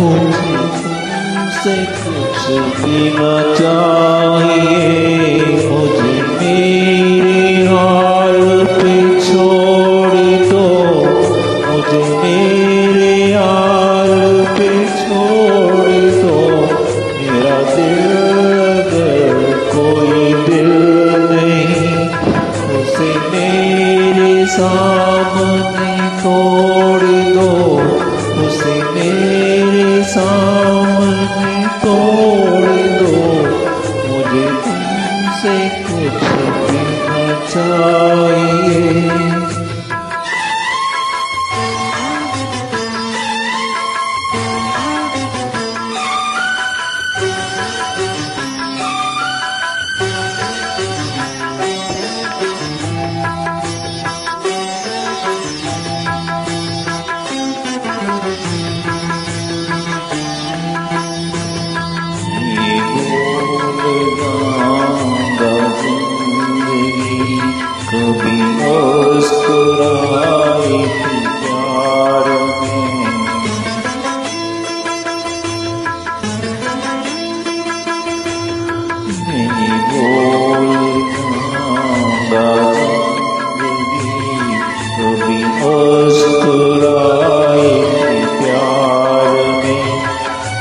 मुझे तुमसे कुछ भी न चाहिए, मुझे मेरे हाल पे छोड़ दो, मुझे मेरे हाल पे छोड़ दो। मेरा दिल अगर कोई दिल नहीं, उसे मेरे सामने तोड़ दो, उसे मेरे सामने तोड़ दो। मुझे तुमसे कुछ भी न चाहिए। कभी मुस्कुराई थी प्यार में, नहीं भूलूंगा जिंदगी, कभी मुस्कुराई थी प्यार में।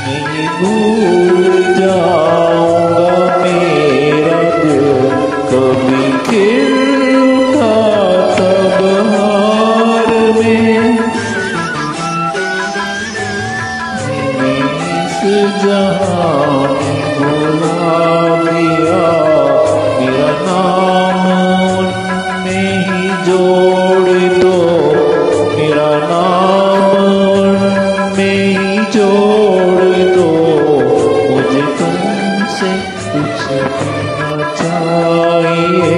नहीं भूल जाऊंगा मेरा दिल कभी खिलता तब हार में। इस जहां में बुला दिया, मेरा नाम उनमें ही जोड़ दो, मेरा नाम उनमें ही जोड़ दो। मुझे तुमसे कुछ भी न चाहिए।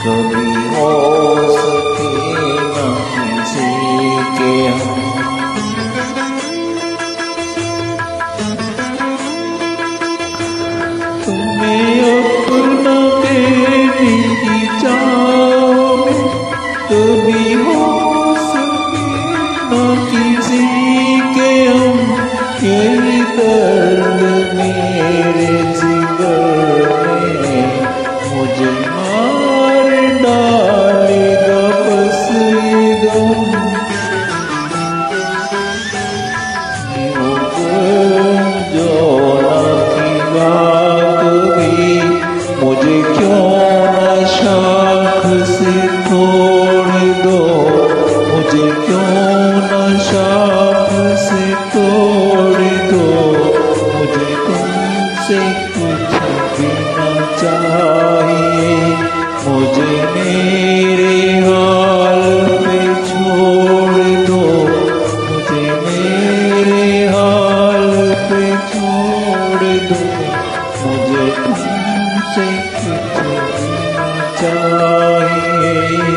कभी हो सके न किसी के हम, तुम्हें अपना कहने की चाह में कभी हो सके न किसी के हम। यही दर्द मेरे जिगर में मुझे मार डालेगा बस ये गम। जो ना की बात भी मुझे क्यों ना शाख से तोड़ दो, मुझे क्यों ना शाख से तोड़ दो। मुझे तुमसे कुछ भी न चाहिए, मुझे मेरे हाल पे छोड़ दो, मुझे मेरे हाल पे छोड़ दो। मुझे तुमसे कुछ भी न चाहिए।